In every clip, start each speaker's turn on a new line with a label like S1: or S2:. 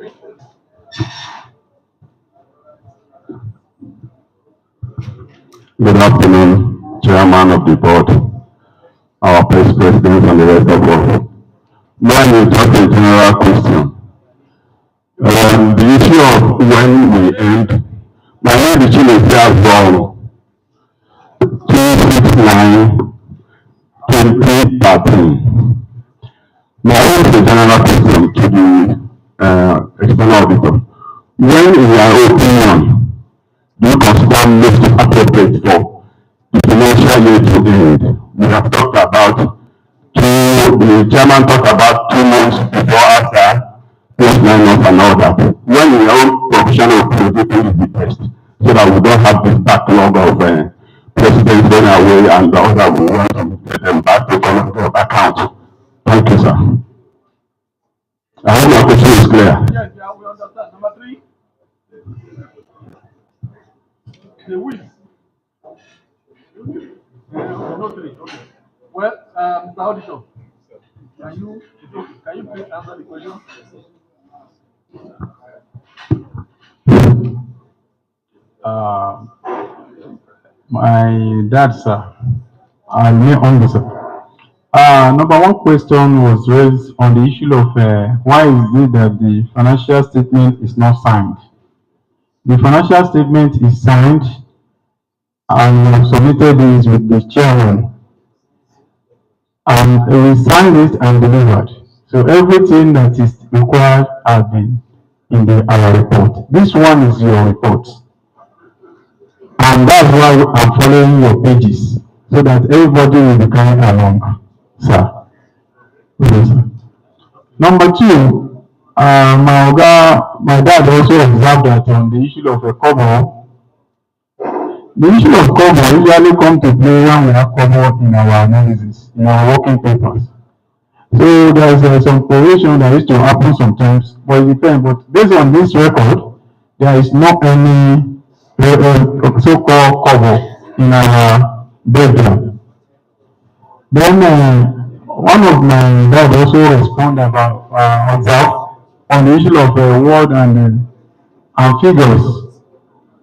S1: Good afternoon, Chairman of the Board, our Vice President, and the rest of us. Mine is just a general question. The issue of when we end, my name is Chile from 269 2013. My own is a general question to the external auditor. When, in your opinion, do you consider most appropriate for the financial year to end? We have talked about the chairman talked about 2 months before, after, plus 9 months and all that. When in your own professional opinion, is the best, so that we don't have this backlog of presidents going away and the other we want to get them back to economic account. Thank you, sir. I hope my question is clear.
S2: Yes, yeah, we understand. Number 3. The will. No 3. Okay. Well, Mr. Auditor, can you please answer the question?
S3: My dad, sir, may on this, sir. Number one question was raised on the issue of why is it that the financial statement is not signed? The financial statement is signed and submitted this with the chairman, and we signed it and delivered. So everything that is required has been in our report. This one is your report, and that's why I'm following your pages, so that everybody will be coming along, sir. Yes, sir. Number 2, my dad also observed that on the issue of a cover, the issue of cover usually come to play when we have cover in our analysis, in our working papers. So there's some correlation that used to happen sometimes, but it depends. But based on this record, there is not any so-called cover in our breakdown. Then one of my dad also responded about on the issue of word and figures.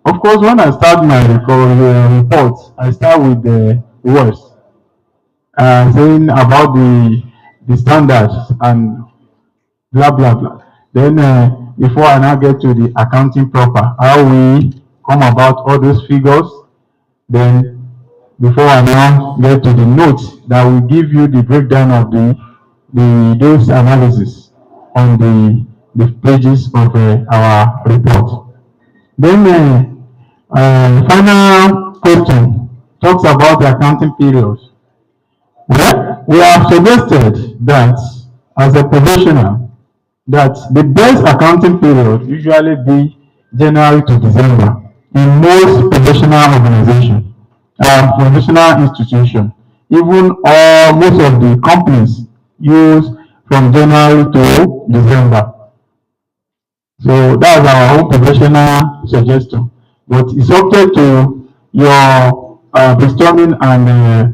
S3: Of course, when I start my report, I start with the words, saying about the standards and blah blah blah. Then before I now get to the accounting proper, how we come about all those figures. Then before I now get to the notes that will give you the breakdown of those analysis on the pages of our report. Then final question talks about the accounting periods. Well, we have suggested that as a professional, that the best accounting period usually be January to December in most professional organizations, professional institutions. Even most of the companies use from January to December. So that's our own professional suggestion. But it's subject to your brainstorming and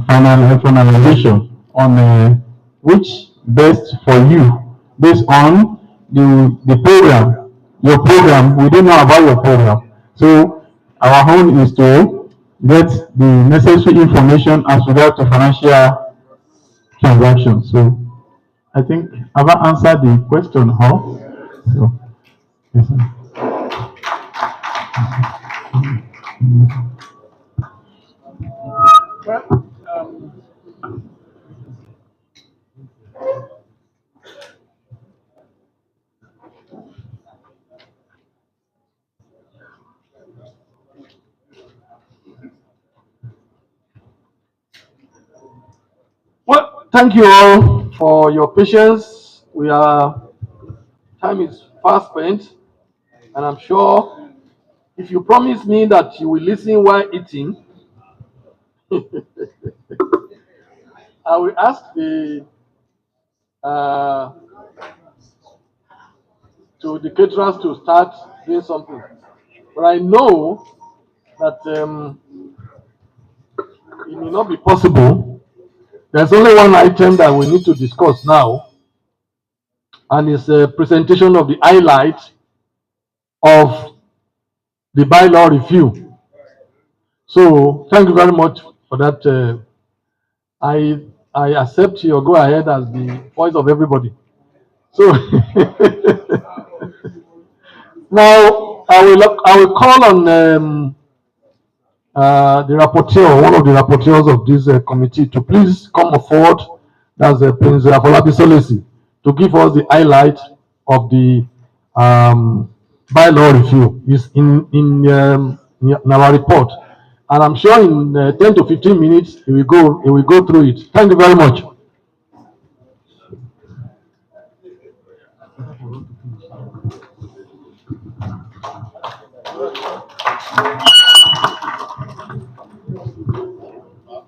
S3: finalization on which best for you based on the program. Your program, we don't know about your program. So our own is to get the necessary information as regards to financial transactions. So I think have I answered the question, huh? So, yes, sir.
S2: Well, thank you all for your patience. Time is fast spent, and I'm sure if you promise me that you will listen while eating, I will ask the caterers to start doing something. But I know that it may not be possible. There's only one item that we need to discuss now, and it's a presentation of the highlight of the bylaw review. So thank you very much for that. I accept your go ahead as the voice of everybody. So now I will call on the rapporteur, one of the rapporteurs of this committee, to please come forward. That's Prince Afolabi Solisi, to give us the highlight of the bylaw review. Is in our report, and I'm sure in 10 to 15 minutes he will go through it. Thank you very much.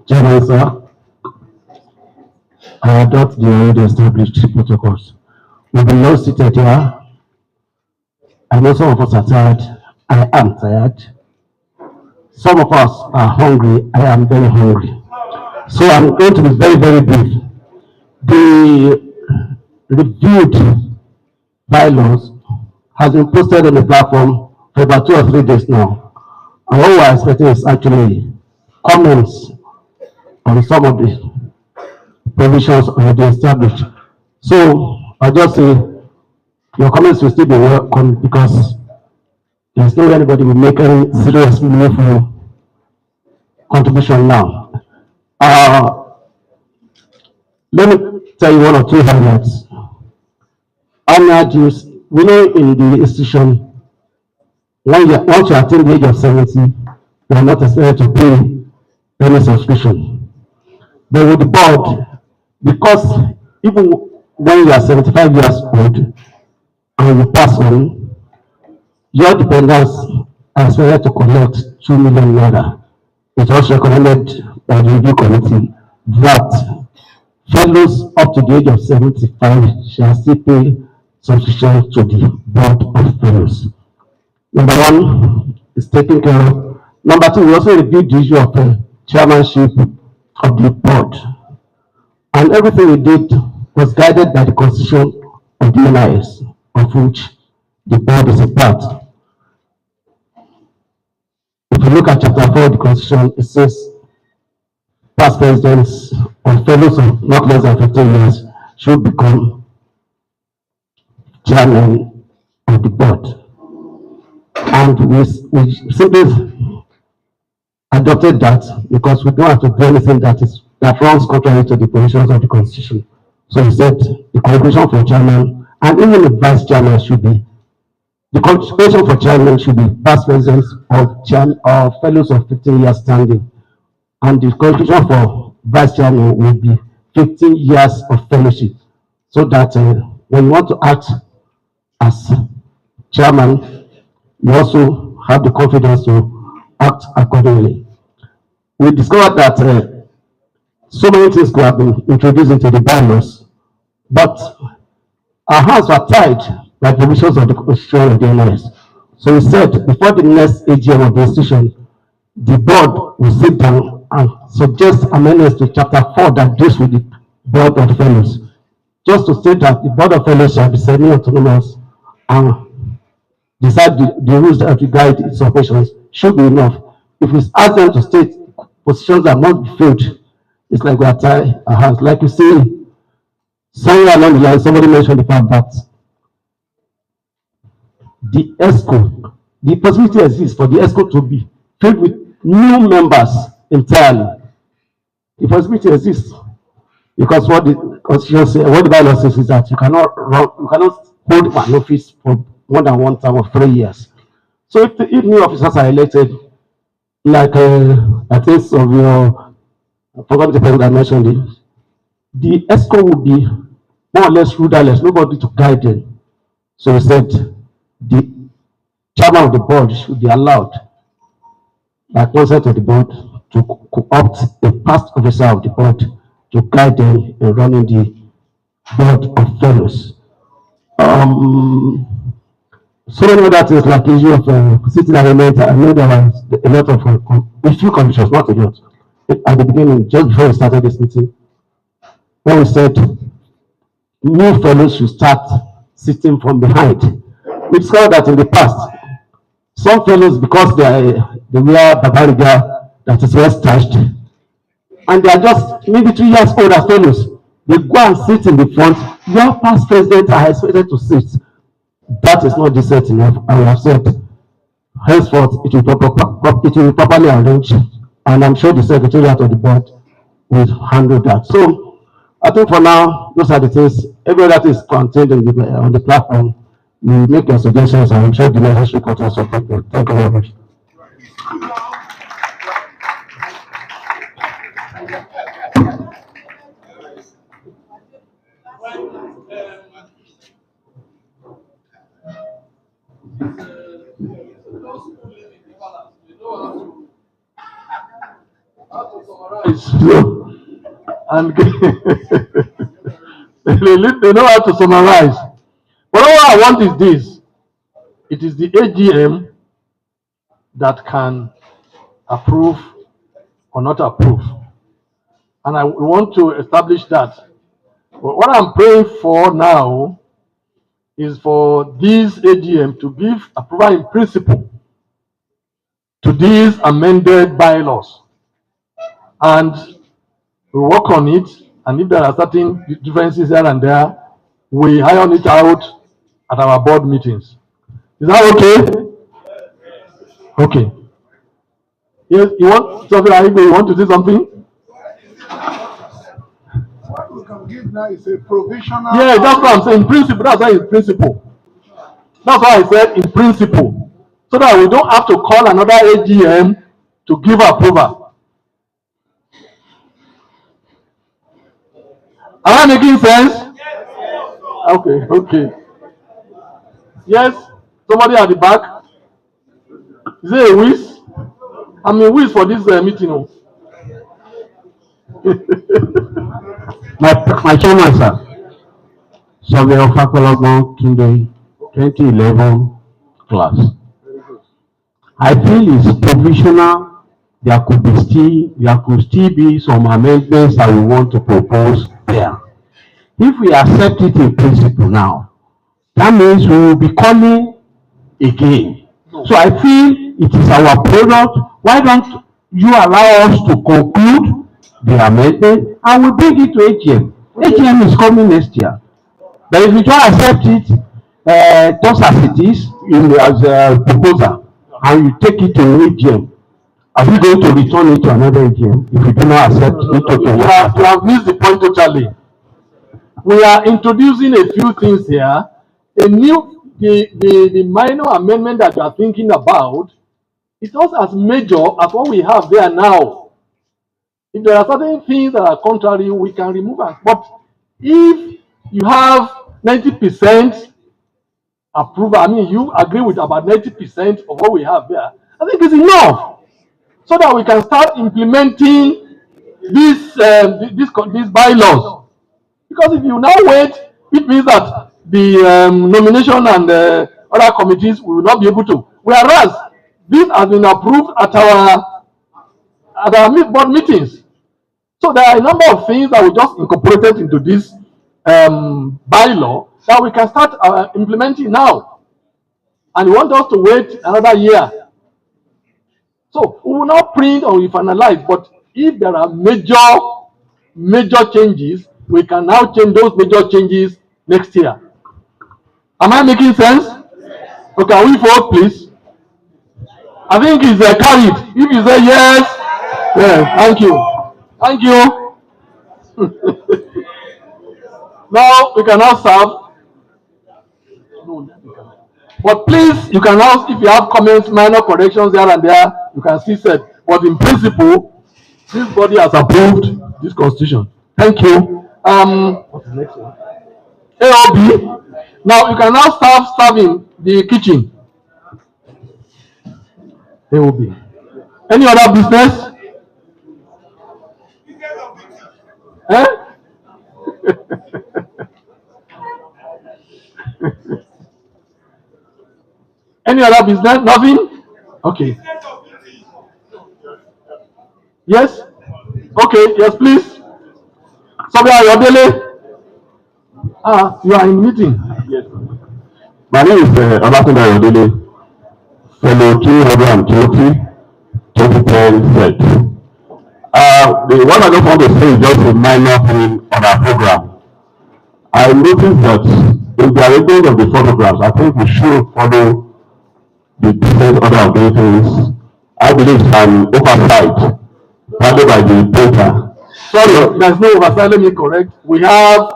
S4: Chairman, sir, I adopt the already established protocols. We've been now seated here. I know some of us are tired. I am tired. Some of us are hungry. I am very hungry. So I'm going to be very, very brief. The reviewed bylaws has been posted on the platform for about 2 or 3 days now. And what we're expecting is actually comments on some of the provisions already established. So I'll just say your comments will still be welcome, because there's no anybody will make any serious meaningful contribution now. Let me tell you 1 or 2 highlights. We know in the institution, once you attain the age of 70, you are not expected to pay any subscription. But with the board, because even when you are 75 years old and you pass on, your dependents are expected to collect 2 million naira. It was recommended by the review committee that fellows up to the age of 75 shall still pay subscription to the board of fellows. Number 1 is taken care of. Number 2, we also reviewed the issue of chairmanship of the board. And everything we did was guided by the constitution of the NIS, of which the board is a part. If you look at chapter 4 of the constitution, it says past presidents or fellows of not less than 15 years should become chairman of the board. And we simply adopted that because we don't have to do anything that runs contrary to the provisions of the constitution. So we said the qualification for chairman and even the vice chairman should be, the qualification for chairman should be past presidents or fellows of 15 years standing, and the qualification for vice chairman will be 15 years of fellowship, so that when you want to act as chairman, you also have the confidence to act accordingly. We discovered that so many things could have been introduced into the bylaws, but our hands were tied by provisions of the constitution of the NIS. So we said before the next AGM of the institution, the board will sit down and suggest amendments to chapter 4 that deals with the board of fellows, just to state that the board of fellows shall be semi-autonomous and decide the rules that will guide its operations should be enough. If we ask them to state positions that must be filled, it's like we are tying our hands. Like you see, somewhere along the line, somebody mentioned the fact that the ESCO, the possibility exists for the ESCO to be filled with new members entirely. The possibility exists because what the constitution says, what the bylaw says is that you cannot hold an office for more than 1 term of 3 years. So if new officers are elected, like I think of your, I forgot the person that mentioned it, the ESCO will be more or less rudderless, nobody to guide them. So we said the chairman of the board should be allowed, by consent of the board, to co-opt a past officer of the board to guide them in running the board of fellows. So many other things like the issue of sitting arrangement. I know there was a lot of a few conditions, not a lot. At the beginning, just before we started this meeting, when we said new fellows should start sitting from behind. We discovered that in the past, some fellows, because they wear babariga that is well starched, and they are just maybe 2 years old as fellows, they go and sit in the front where past presidents are expected to sit. That is not decent enough. I have said, henceforth, it will be properly arranged, and I'm sure the secretariat of the board will handle that. So, I think for now, those are the things. Everything that is contained in on the platform, you make your suggestions, and I'm sure the necessary content will support them. Thank you very much.
S2: And they know how to summarize. But all I want is this: it is the AGM that can approve or not approve, and I want to establish that. But what I'm praying for now is for this AGM to give approval in principle to these amended bylaws, and we work on it. And if there are certain differences here and there, we iron it out at our board meetings. Is that okay? Okay. Yes, you want something? You want to say something?
S5: What we can give now is a provisional.
S2: Yeah, that's what I'm saying. In principle, that's why it's principle. That's why I said in principle, so that we don't have to call another AGM to give approval. Am I making sense? Okay, okay. Yes, somebody at the back. Is there a whiz? I'm a whiz for this meeting. Oh.
S1: My chairman, sir, Surveyor Fakologbo Tunde, 2011 class. I feel it's provisional. There could still be some amendments that we want to propose there. If we accept it in principle now, that means we will be calling again. So I feel it is our product. Why don't you allow us to conclude the amendment and we bring it to AGM? AGM is coming next year. But if you don't accept it just as it is as a proposal and you take it to AGM, are we going to return it to another AGM if you do not accept it?
S2: You have missed the point totally. We are introducing a few things here. The minor amendment that you are thinking about is not as major as what we have there now. If there are certain things that are contrary, we can remove them. But if you have 90% approval, I mean, you agree with about 90% of what we have there, I think it's enough so that we can start implementing these bylaws. Because if you now wait, it means that the nomination and other committees will not be able to. Whereas this has been approved at our board meetings. So there are a number of things that we just incorporated into this bylaw that we can start implementing now. And you want us to wait another year. So we will not print or we finalize, but if there are major changes, we can now change those major changes next year. Am I making sense? Okay, can we vote, please? I think it's carried. If you say yes, thank you. Thank you. Now we can now serve. But please, you can ask if you have comments, minor corrections here and there, you can see said. But in principle, this body has approved this constitution. Thank you. What's the next one? AOB. Now you can now start serving the kitchen. AOB. Any other business? Eh? Any other business? Nothing? Okay. Yes? Okay, yes, please. Surveyor Ayodele. You are in meeting. Yes.
S1: My name is Olatunde Ayodele, fellow 220, 2010 set. The one I just want to say is just a minor thing on our program. I noticed that in the arrangement of the photographs, I think we should follow the different order of doing things. I believe it's an oversight, partly by the painter.
S2: Sorry, there's no oversight. Let me correct. We have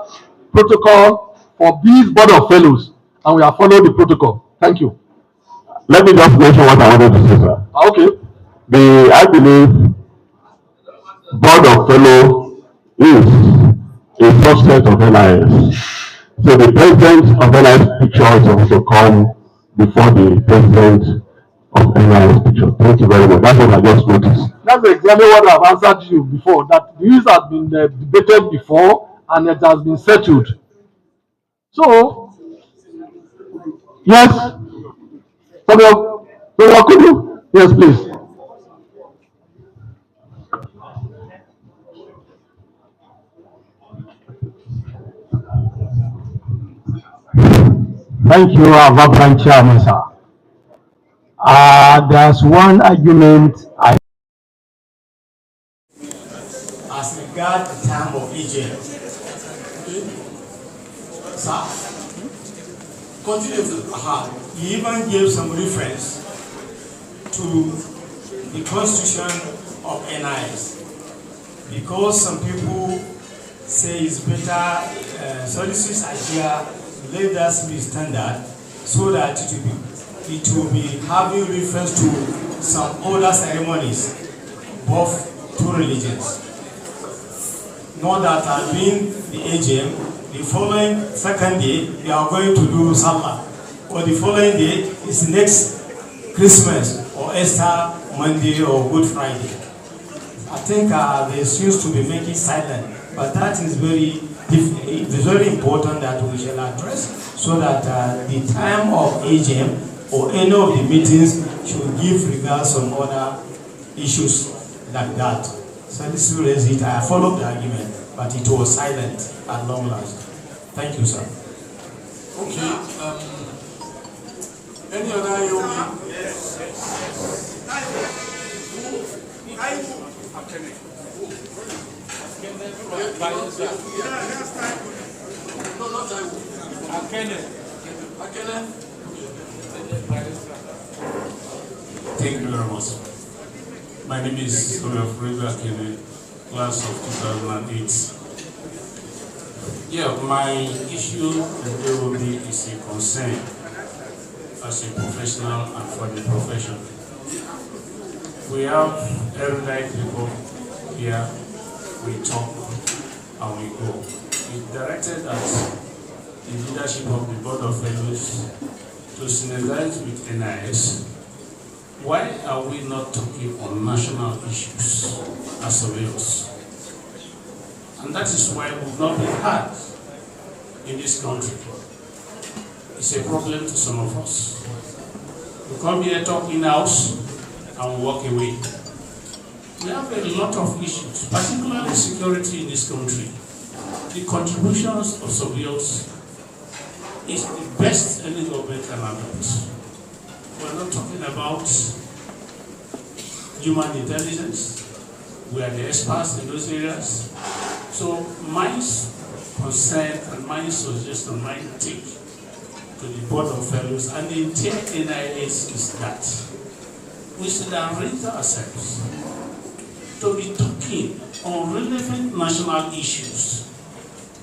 S2: protocol for these board of fellows, and we have followed the protocol. Thank you.
S1: Let me just mention what I wanted to say, sir.
S2: Okay.
S1: I believe board of fellow is a subset of NIS. So the president of NIS picture is supposed to come before the president of NIS picture. Thank you very much. That's what I just noticed.
S2: That's exactly what I've answered you before. That this has been debated before and it has been settled. So, yes, could you? Yes, please.
S3: Thank you, Vibrant Chairman, sir. There's one argument
S6: as regards the time of AGM. Sir, continue to he even gave some reference to the constitution of NIS because some people say it's better solicitors idea let us be standard so that it will be having reference to some other ceremonies of two religions. Not that being the AGM, the following second day they are going to do Salah, or the following day is next Christmas or Easter Monday or Good Friday. I think they seems to be making silent, but that is very important that we shall address so that the time of AGM or any of the meetings should give regards on other issues like that. So this is it. I followed the argument, but it was silent at long last. Thank you, sir.
S2: Okay. Any other young? No, not
S7: Thank you very much. My name is Surveyors, class of 2008. Yeah, my issue today will be is a concern as a professional and for the profession. We have erudite people here, we talk and we go. We directed that the leadership of the Board of Fellows to synergize with NIS. Why are we not talking on national issues as surveyors? And that is why we've not been heard in this country. It's a problem to some of us. We come here, talk in-house, and walk away. We have a lot of issues, particularly security in this country. The contributions of surveyors is the best any government can adopt. We're not talking about human intelligence. We are the experts in those areas. So my concern and my suggestion, my take to the Board of Fellows and the entire NIS is that we should arrange ourselves to be talking on relevant national issues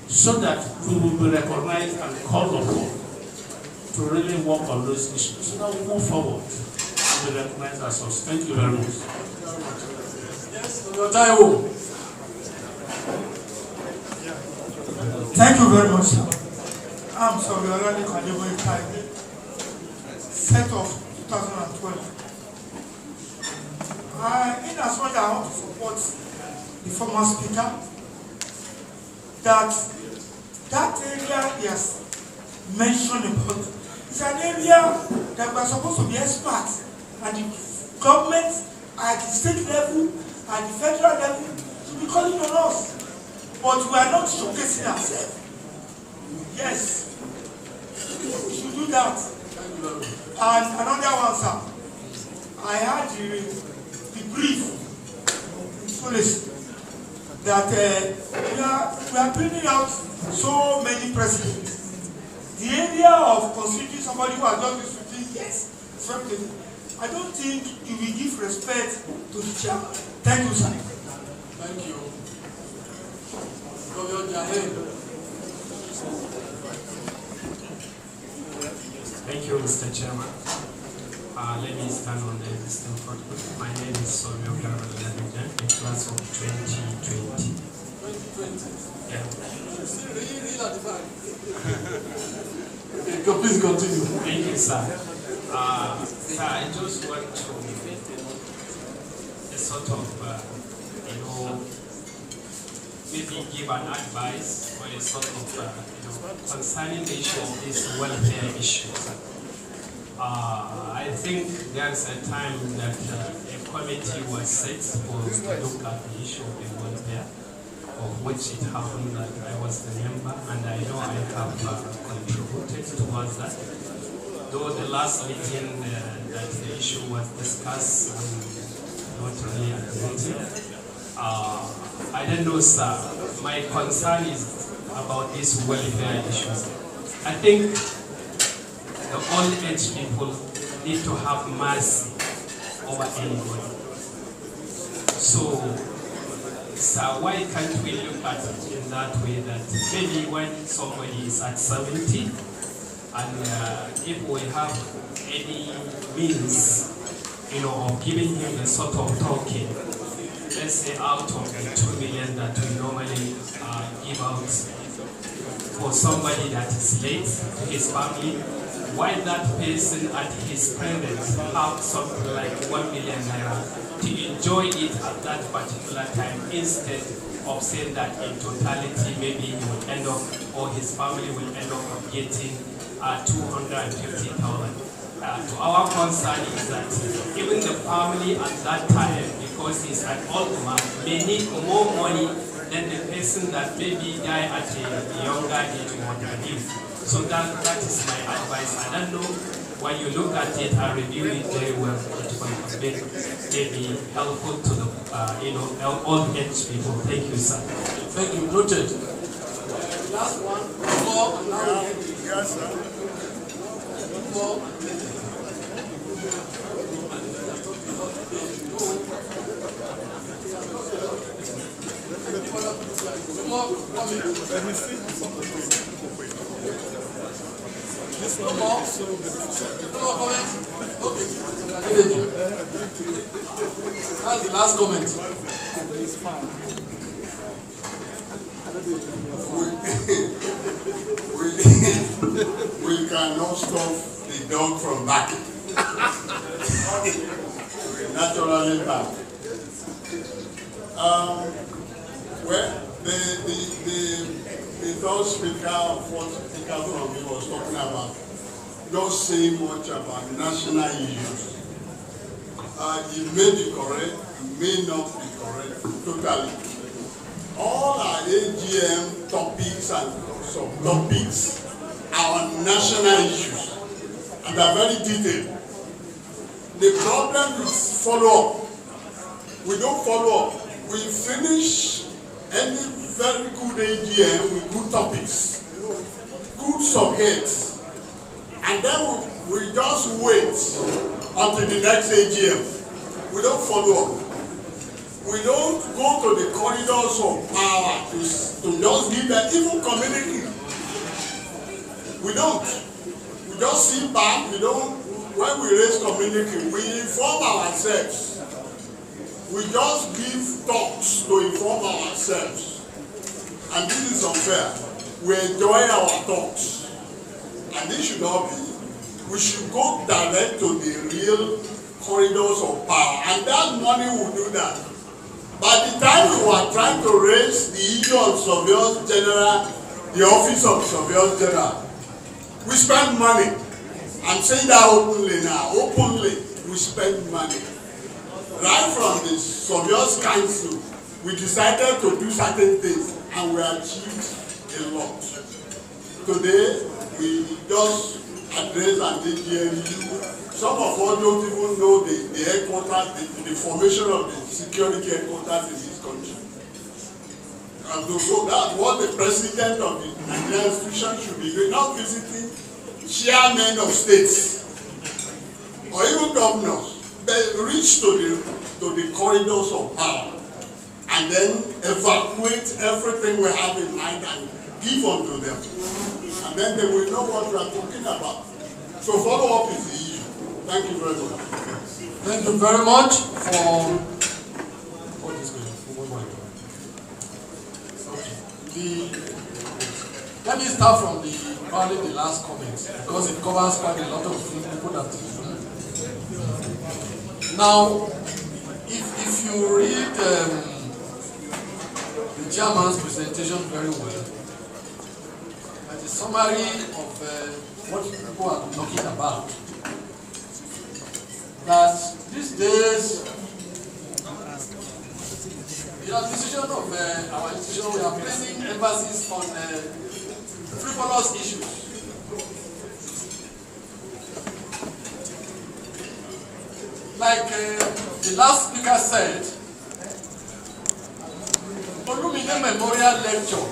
S7: so that we will be recognized and called upon to really work on those issues so that we move forward and be recognized as us. Thank you very much.
S2: Yes, Taiwo.
S8: Thank you very much, sir. I'm sorry, already Kalibo Ikai, set of 2012. In as much as I want to support the former speaker, that area he has mentioned about is an area that we are supposed to be experts, and the government at the state level, at the federal level, should be calling on us. But we are not showcasing ourselves. Yes, we should do that. And another one, sir. I had the brief in Police that we are bringing out so many precedents. The area of considering somebody who has just been 15 years, I don't think you will give respect to the chairman. Thank you, sir.
S2: Thank you.
S9: Thank you, Mr. Chairman. Let me stand on the existing protocol. My name is Surveyors, the class of 2020.
S2: 2020?
S9: Yeah.
S2: Read at the back. Okay, please continue.
S9: Thank you, sir. Sir, I just want to sort of, maybe give an advice or a sort of, concerning the issue of this welfare issues. I think there's a time that a committee was set supposed to look at the issue of the welfare, of which it happened that I was the member, and I know I have contributed towards that. Though the last meeting that the issue was discussed, not really at the meeting. I don't know, sir. My concern is about these welfare issues. I think the old age people need to have mercy over anybody. So, sir, why can't we look at it in that way that maybe when somebody is at 70 and if we have any means, of giving him a sort of token, let's say out of the 2 million that we normally give out for somebody that is late to his family, why that person at his presence have something like 1 million naira to enjoy it at that particular time, instead of saying that in totality maybe he will end up, or his family will end up getting 250,000. To our concern is that even the family at that time, because he's an old man, may need more money than the person that maybe die at a younger age or what have you. So that is my advice. I don't know, when you look at it and review it very well, it will be maybe helpful to the old age people. Thank you, sir.
S2: Thank you. Noted. Last one. Yes, sir. Let me see. This one more. No more comments? Okay. That's the last comment.
S5: We cannot stop the dog from barking. Naturally back. Well, the third speaker, fourth speaker from me was talking about not saying much about national issues. You may be correct, you may not be correct totally. All our AGM topics and subtopics are on national issues, and they are very detailed. The problem is follow-up. We don't follow up. We finish any very good AGM with good topics, good subjects, and then we just wait until the next AGM. We don't follow up. We don't go to the corridors of power to just give them even community. We don't. We just sit back. We don't. When we raise community, we inform ourselves. We just give talks to inform ourselves. And this is unfair. We enjoy our talks. And this should not be. We should go direct to the real corridors of power. And that money will do that. By the time we were trying to raise the issue of Surveyors General, the Office of Surveyors General, we spend money. I'm saying that openly now. Openly, we spend money. Right from the Surveyors Council, we decided to do certain things, and we achieved a lot. Today, we just address an AGMU. Some of us don't even know the headquarters, the formation of the security headquarters in this country. And so that's what the president of the Nigerian institution should be doing, not visiting chairmen of states or even governors. They reach to the corridors of power and then evacuate everything we have in mind and give unto them. And then they will know what we are talking about. So follow up is the issue. Thank you very much.
S2: Thank you very much for this. Let me start from probably the last comment because it covers quite a lot of people that. Now, if you read the chairman's presentation very well, as a summary of what people are talking about, that these days, the administration of our institution, we are placing emphasis on frivolous issues. Like the last speaker said, Olumide Memorial Lecture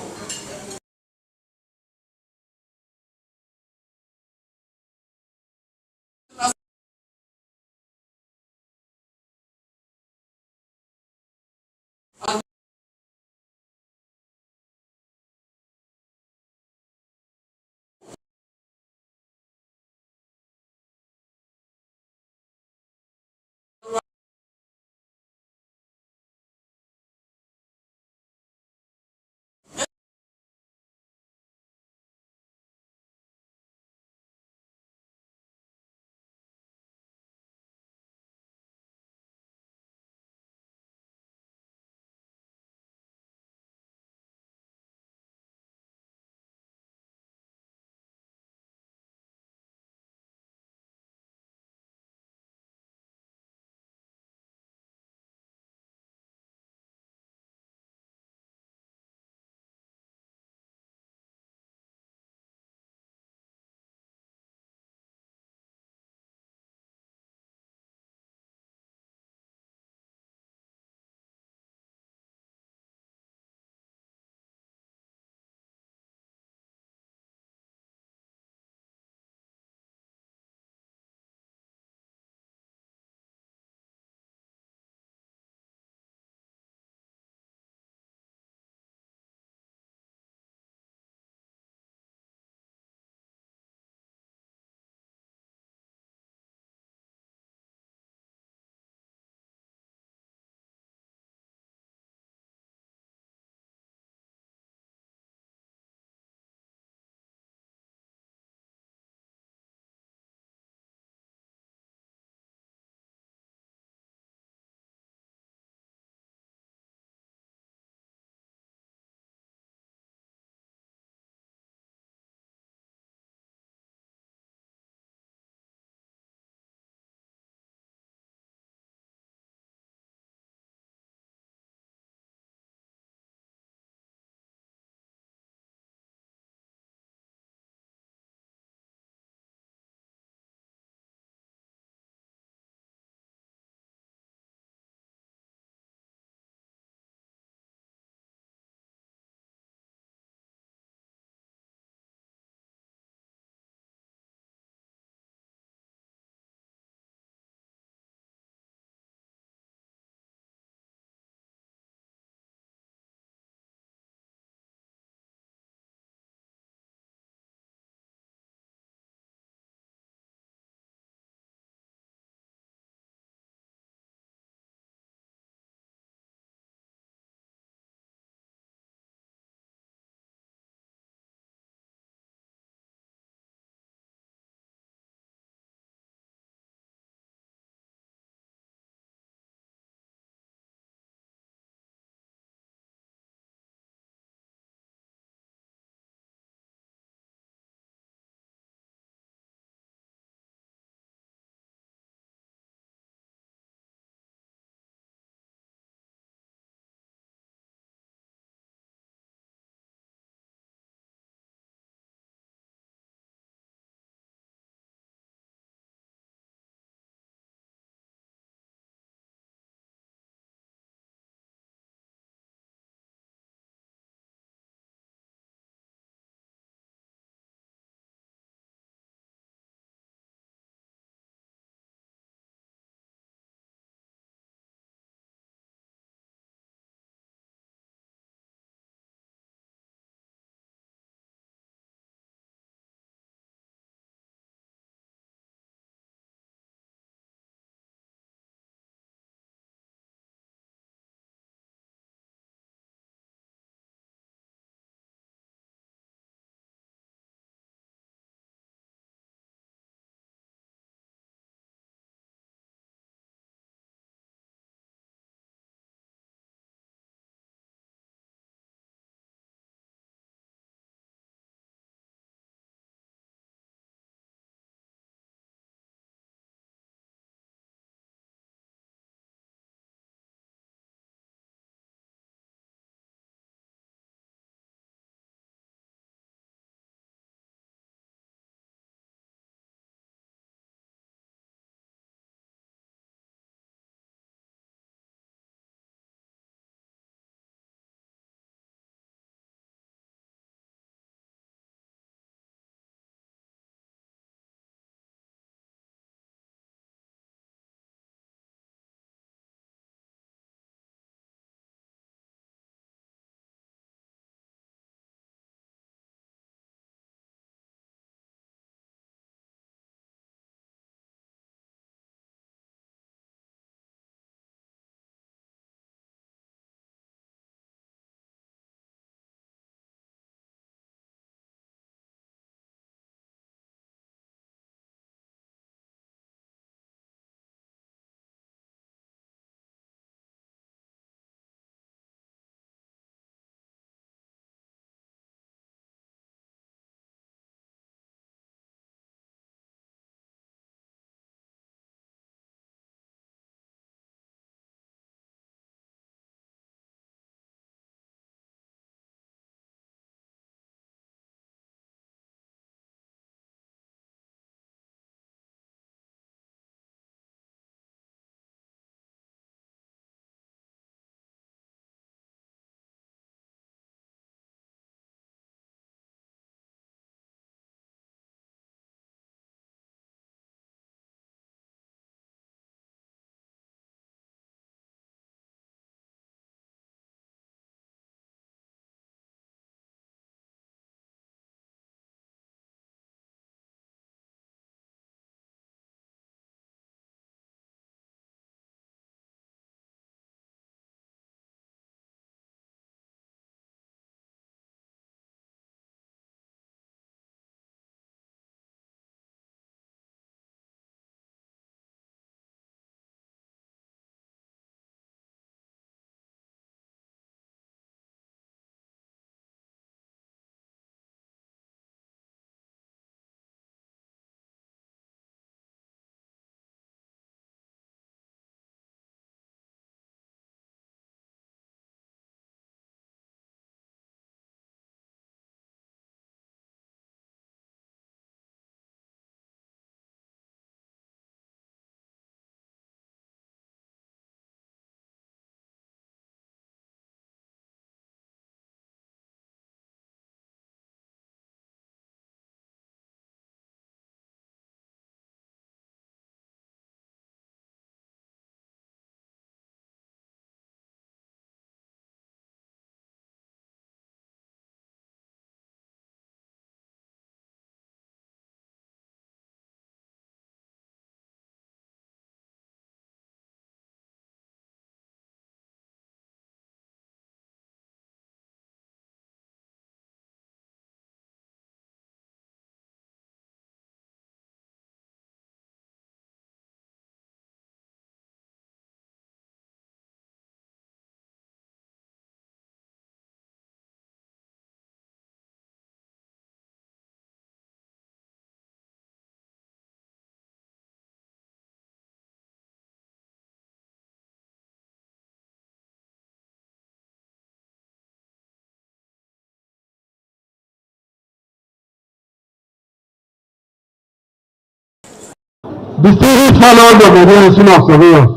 S3: Distinguished fellows of the Nigerian of Surveyors,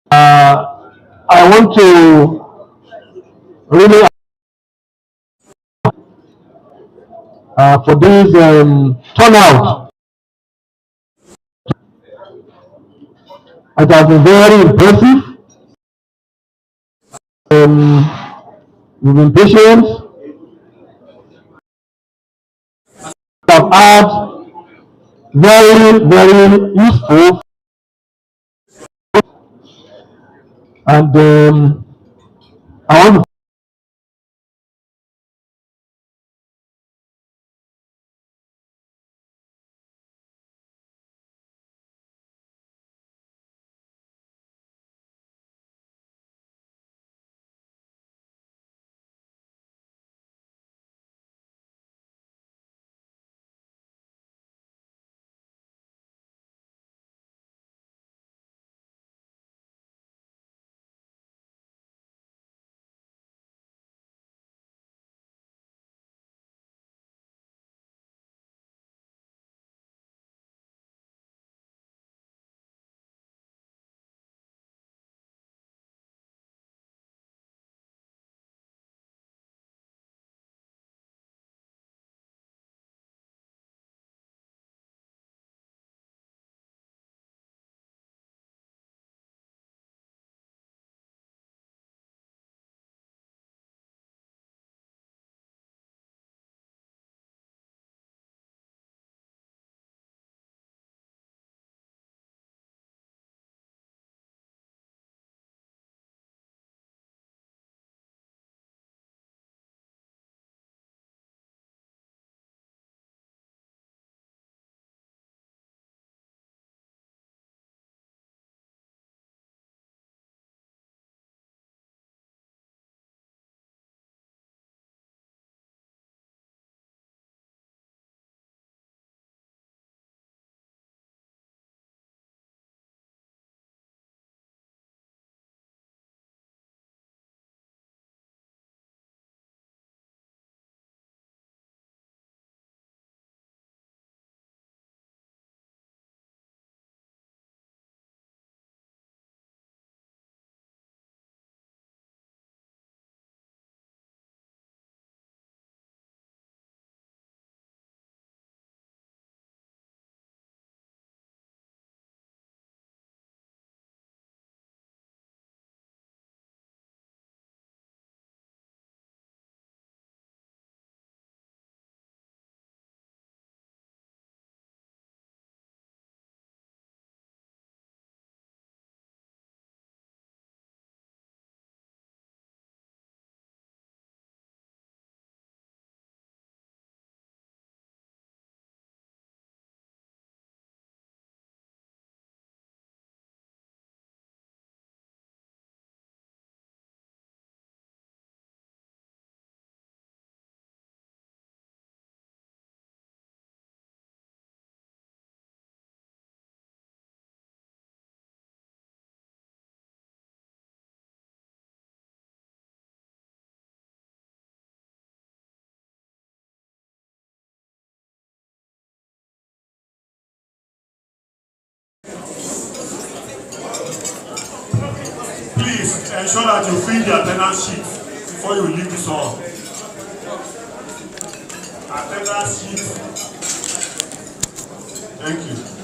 S3: I want to really for this turnout. It has been very impressive. We've been patient. Have had very, very useful, and I want to
S5: Please ensure that you fill the attendance sheet before you leave this hall. Attendance sheet. Thank you.